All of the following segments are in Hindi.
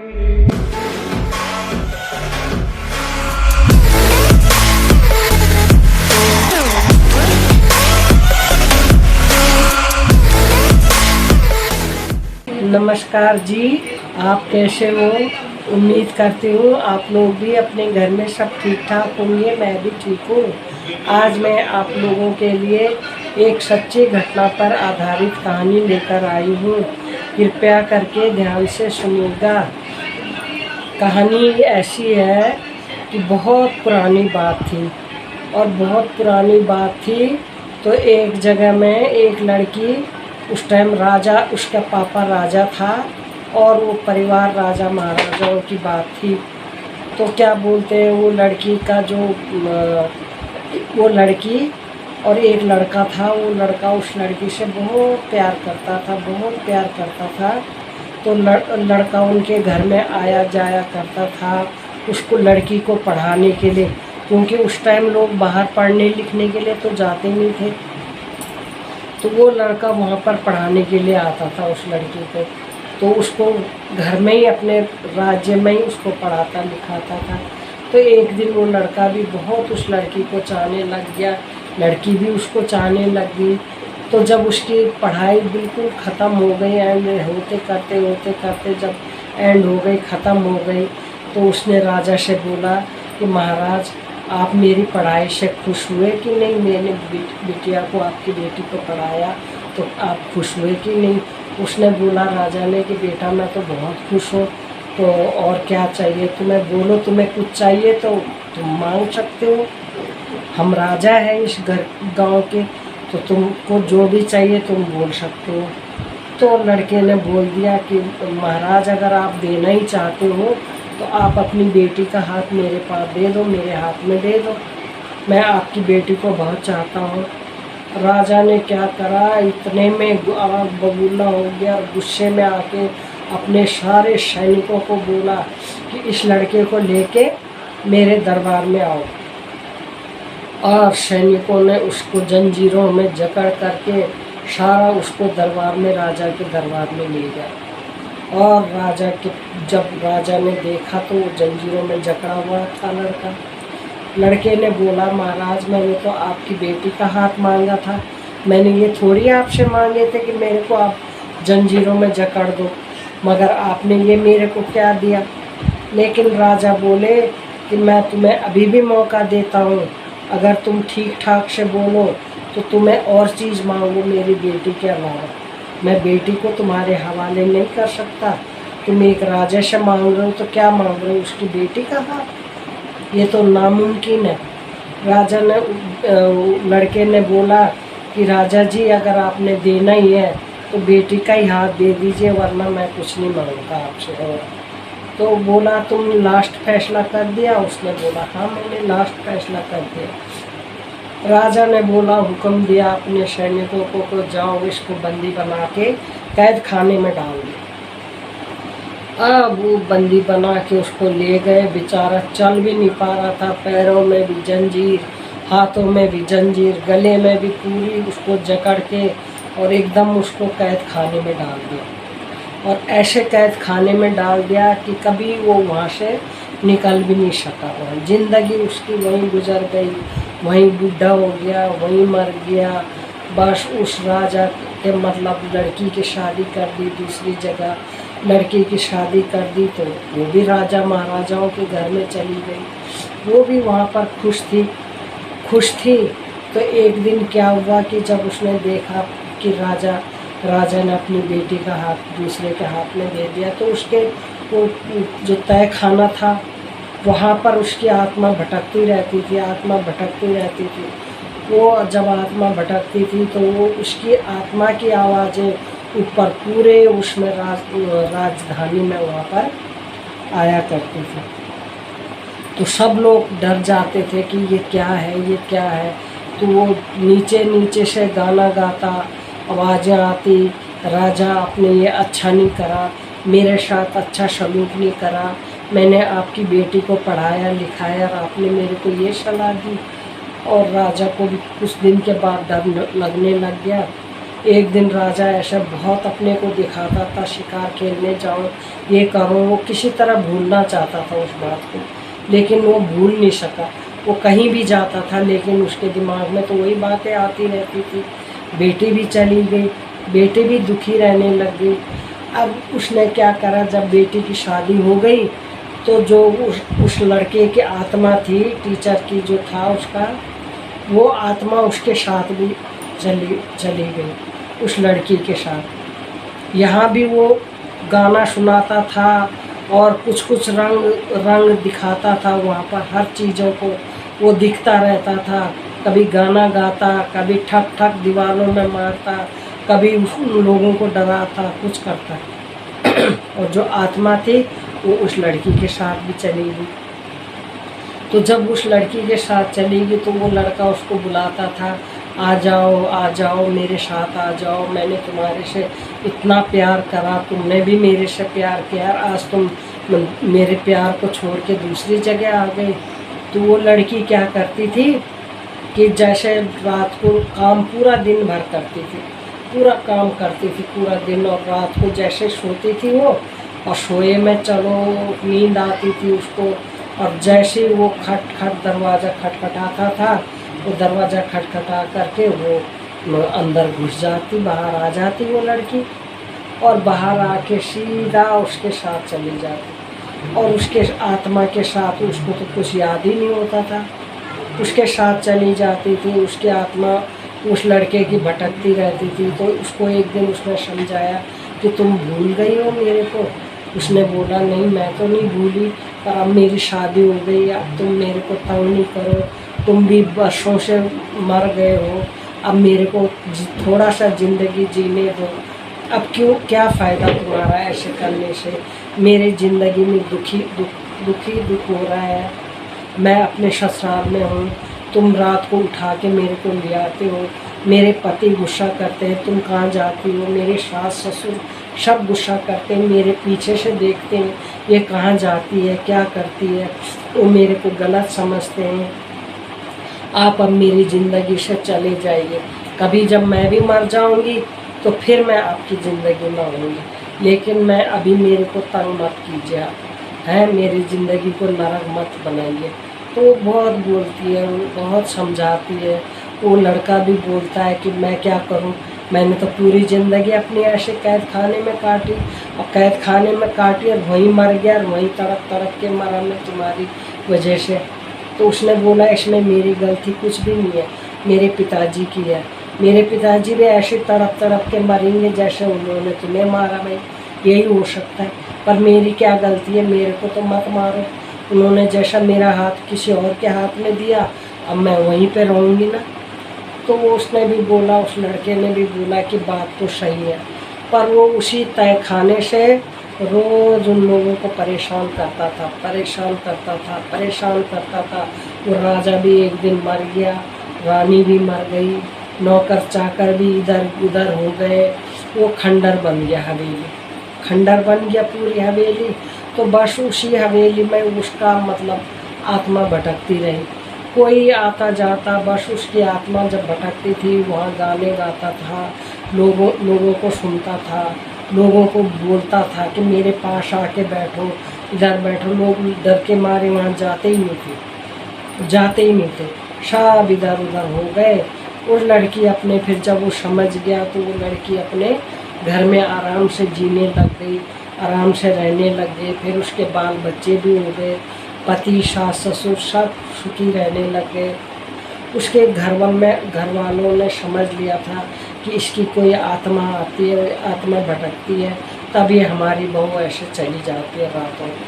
नमस्कार जी, आप कैसे हो? उम्मीद करती हूँ आप लोग भी अपने घर में सब ठीक ठाक होंगे। मैं भी ठीक हूँ। आज मैं आप लोगों के लिए एक सच्ची घटना पर आधारित कहानी लेकर आई हूँ। कृपया करके ध्यान से सुनिएगा। कहानी ऐसी है कि बहुत पुरानी बात थी और बहुत पुरानी बात थी। तो एक जगह में एक लड़की, उस टाइम राजा, उसका पापा राजा था और वो परिवार राजा महाराजाओं की बात थी। तो क्या बोलते हैं, वो लड़की का जो वो लड़की और एक लड़का था। वो लड़का उस लड़की से बहुत प्यार करता था, बहुत प्यार करता था। तो लड़का उनके घर में आया जाया करता था उसको, लड़की को पढ़ाने के लिए, क्योंकि उस टाइम लोग बाहर पढ़ने लिखने के लिए तो जाते नहीं थे। तो वो लड़का वहाँ पर पढ़ाने के लिए आता था उस लड़की को। तो उसको घर में ही, अपने राज्य में ही उसको पढ़ाता लिखाता था। तो एक दिन वो लड़का भी बहुत उस लड़की को चाहने लग गया, लड़की भी उसको चाहने लग गई। तो जब उसकी पढ़ाई बिल्कुल ख़त्म हो गई, एंड होते करते जब एंड हो गई, ख़त्म हो गई, तो उसने राजा से बोला कि महाराज, आप मेरी पढ़ाई से खुश हुए कि नहीं? मैंने बिटिया को, आपकी बेटी को पढ़ाया तो आप खुश हुए कि नहीं? उसने बोला राजा ने कि बेटा मैं तो बहुत खुश हूँ। तो और क्या चाहिए तुम्हें? बोलो, तुम्हें कुछ चाहिए तो तुम मांग सकते हो। हम राजा हैं इस गांव के, तो तुमको जो भी चाहिए तुम बोल सकते हो। तो लड़के ने बोल दिया कि महाराज, अगर आप देना ही चाहते हो तो आप अपनी बेटी का हाथ मेरे पास दे दो, मेरे हाथ में दे दो। मैं आपकी बेटी को बहुत चाहता हूँ। राजा ने क्या करा, इतने में आग बबूला हो गया और गुस्से में आके अपने सारे सैनिकों को बोला कि इस लड़के को लेके मेरे दरबार में आओ। और सैनिकों ने उसको जंजीरों में जकड़ करके सारा उसको दरबार में, राजा के दरबार में ले गया। और जब राजा ने देखा तो वो जंजीरों में जकड़ा हुआ था लड़का। लड़के ने बोला महाराज, मैंने तो आपकी बेटी का हाथ मांगा था, मैंने ये थोड़ी आपसे मांगे थे कि मेरे को आप जंजीरों में जकड़ दो, मगर आपने ये मेरे को क्या दिया? लेकिन राजा बोले कि मैं तुम्हें अभी भी मौका देता हूँ, अगर तुम ठीक ठाक से बोलो तो तुम्हें और चीज़ मांगो मेरी बेटी के अलावा। मैं बेटी को तुम्हारे हवाले नहीं कर सकता। तुम एक राजा से मांग रहे हो तो क्या मांग रहे हो? उसकी बेटी का हाथ? ये तो नामुमकिन है। राजा ने, लड़के ने बोला कि राजा जी, अगर आपने देना ही है तो बेटी का ही हाथ दे दीजिए, वरना मैं कुछ नहीं मांगता आपसे। और तो बोला तुम लास्ट फैसला कर दिया? उसने बोला हाँ, मैंने लास्ट फैसला कर दिया। राजा ने बोला, हुक्म दिया अपने सैनिकों को जाओ इसको बंदी बना के कैद खाने में डाल दिया। अब वो बंदी बना के उसको ले गए। बेचारा चल भी नहीं पा रहा था, पैरों में भी जंजीर, हाथों में भी जंजीर, गले में भी पूरी उसको जकड़ के और एकदम उसको कैद खाने में डाल दिया। और ऐसे कैद खाने में डाल दिया कि कभी वो वहाँ से निकल भी नहीं सका। वहाँ ज़िंदगी उसकी वहीं गुजर गई, वहीं बूढ़ा हो गया, वहीं मर गया। बस उस राजा के, मतलब लड़की की शादी कर दी दूसरी जगह, लड़की की शादी कर दी तो वो भी राजा महाराजाओं के घर में चली गई। वो भी वहाँ पर खुश थी। तो एक दिन क्या हुआ कि जब उसने देखा कि राजा ने अपनी बेटी का हाथ दूसरे के हाथ में दे दिया, तो उसके वो जो तय खाना था वहाँ पर उसकी आत्मा भटकती रहती थी। वो जब आत्मा भटकती थी तो वो उसकी आत्मा की आवाज़ें ऊपर पूरे उसमें राजधानी में वहाँ पर आया करती थी। तो सब लोग डर जाते थे कि ये क्या है। तो वो नीचे से गाना गाता, आवाज़ें आती, राजा आपने ये अच्छा नहीं करा, मेरे साथ अच्छा सलूक नहीं करा, मैंने आपकी बेटी को पढ़ाया लिखाया और आपने मेरे को ये सलाह दी। और राजा को भी कुछ दिन के बाद डर लगने लग गया। एक दिन राजा ऐसा बहुत अपने को दिखाता था, शिकार खेलने जाओ, ये करो, वो किसी तरह भूलना चाहता था उस बात को, लेकिन वो भूल नहीं सका। वो कहीं भी जाता था लेकिन उसके दिमाग में तो वही बातें आती रहती थी। बेटी भी चली गई, बेटी भी दुखी रहने लग गई। अब उसने क्या करा, जब बेटी की शादी हो गई तो जो उस लड़के की आत्मा थी, टीचर की जो था उसका, वो आत्मा उसके साथ भी चली चली गई, उस लड़की के साथ। यहाँ भी वो गाना सुनाता था और कुछ कुछ रंग रंग दिखाता था वहाँ पर, हर चीज़ों को वो दिखता रहता था। कभी गाना गाता, कभी ठक ठक दीवारों में मारता, कभी उन लोगों को डराता, कुछ करता। और जो आत्मा थी वो उस लड़की के साथ भी चली गई। तो जब उस लड़की के साथ चली गई तो वो लड़का उसको बुलाता था, आ जाओ मेरे साथ आ जाओ, मैंने तुम्हारे से इतना प्यार करा, तुमने भी मेरे से प्यार किया, आज तुम मेरे प्यार को छोड़ के दूसरी जगह आ गए। तो वो लड़की क्या करती थी कि जैसे रात को काम पूरा दिन भर करती थी, पूरा काम करती थी पूरा दिन, और रात को जैसे सोती थी वो, और सोए में चलो नींद आती थी उसको, और जैसे ही वो खट खट दरवाज़ा खटखटाता था, वो दरवाज़ा खटखटा करके वो अंदर घुस जाती, बाहर आ जाती वो लड़की, और बाहर आके सीधा उसके साथ चली जाती। और उसके आत्मा के साथ उसको तो कुछ याद ही नहीं होता था, उसके साथ चली जाती थी। उसकी आत्मा उस लड़के की भटकती रहती थी। तो उसको एक दिन उसने समझाया कि तुम भूल गई हो मेरे को। उसने बोला नहीं, मैं तो नहीं भूली, पर अब मेरी शादी हो गई, अब तुम मेरे को तंग नहीं करो, तुम भी वर्षों से मर गए हो, अब मेरे को थोड़ा सा ज़िंदगी जीने दो। अब क्यों, क्या फ़ायदा तुम्हारा ऐसे करने से, मेरी ज़िंदगी में दुख हो रहा है, मैं अपने ससुराल में हूँ, तुम रात को उठा के मेरे को ले आते हो, मेरे पति गुस्सा करते हैं, तुम कहाँ जाती हो, मेरे सास ससुर सब गुस्सा करते हैं, मेरे पीछे से देखते हैं ये कहाँ जाती है, क्या करती है, वो मेरे को गलत समझते हैं। आप अब मेरी ज़िंदगी से चले जाइए, कभी जब मैं भी मर जाऊंगी तो फिर मैं आपकी ज़िंदगी में आऊँगी, लेकिन मैं अभी मेरे को तंग मत कीजिए, है मेरी ज़िंदगी को नरक मत बनाइए। तो वो बहुत बोलती है, वो बहुत समझाती है। वो लड़का भी बोलता है कि मैं क्या करूं, मैंने तो पूरी ज़िंदगी अपनी ऐसे कैद खाने में काटी, और कैद खाने में काटी और वहीं मर गया, और वहीं तड़प तड़प के मरा मैं तुम्हारी वजह से। तो उसने बोला इसमें मेरी गलती कुछ भी नहीं है, मेरे पिताजी की है, मेरे पिताजी भी ऐसे तड़प तड़प के मरेंगे जैसे उन्होंने तुम्हें मारा भाई, यही हो सकता है, पर मेरी क्या गलती है, मेरे को तो मत मारो, उन्होंने जैसा मेरा हाथ किसी और के हाथ में दिया, अब मैं वहीं पे रहूँगी ना। तो वो उसने भी बोला, उस लड़के ने भी बोला कि बात तो सही है, पर वो उसी तय खाने से रोज़ उन लोगों को परेशान करता था, परेशान करता था, परेशान करता था। वो राजा भी एक दिन मर गया, रानी भी मर गई, नौकर चाकर भी इधर उधर हो गए, वो खंडर बन गया हवेली, खंडर बन गया पूरी हवेली। तो बस उसी हवेली में उसका मतलब आत्मा भटकती रही, कोई आता जाता, बस उसकी आत्मा जब भटकती थी वहाँ गाने गाता था, लोगों को सुनता था, लोगों को बोलता था कि मेरे पास आके बैठो, इधर बैठो। लोग डर के मारे वहाँ जाते ही नहीं थे, सब इधर उधर हो गए। वो लड़की अपने, फिर जब वो समझ गया तो वो लड़की अपने घर में आराम से जीने लग गई, आराम से रहने लग गए। फिर उसके बाल बच्चे भी हो गए, पति सास ससुर सब सुखी रहने लग गए। उसके घर वालों ने समझ लिया था कि इसकी कोई आत्मा आती है, आत्मा भटकती है, तब ये हमारी बहू ऐसे चली जाती है रातों में।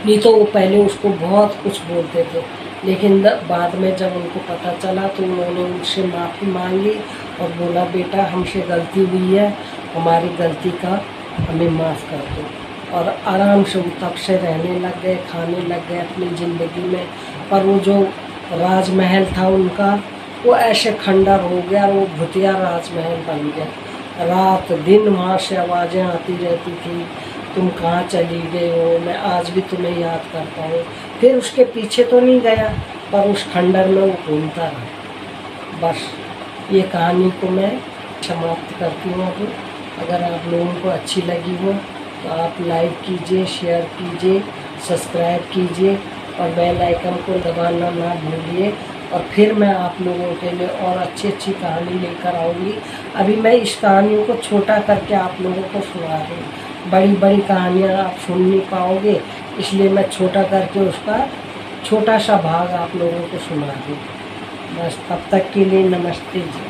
नहीं तो वो पहले उसको बहुत कुछ बोलते थे, लेकिन बाद में जब उनको पता चला तो उन्होंने उनसे माफ़ी मांगी और बोला बेटा हमसे गलती हुई है, हमारी गलती का हमें माफ़ कर दो। और आराम से वो तब से रहने लग गए, खाने लग गए अपनी ज़िंदगी में। पर वो जो राजमहल था उनका, वो ऐसे खंडर हो गया, वो भूतिया राजमहल बन गया। रात दिन वहाँ से आवाज़ें आती रहती थी, तुम कहाँ चली गए हो, मैं आज भी तुम्हें याद करता हूँ। फिर उसके पीछे तो नहीं गया, पर उस खंडर में वो घूमता रहा। बस ये कहानी को मैं समाप्त करती हूँ। अब अगर आप लोगों को अच्छी लगी हो तो आप लाइक कीजिए, शेयर कीजिए, सब्सक्राइब कीजिए और बेल आइकन को दबाना ना भूलिए। और फिर मैं आप लोगों के लिए और अच्छी अच्छी कहानी लेकर आऊँगी। अभी मैं इस कहानियों को छोटा करके आप लोगों को सुना रही हूँ। बड़ी बड़ी कहानियाँ आप सुन नहीं पाओगे, इसलिए मैं छोटा करके उसका छोटा सा भाग आप लोगों को सुना दूँ। बस तब तक के लिए नमस्ते जी।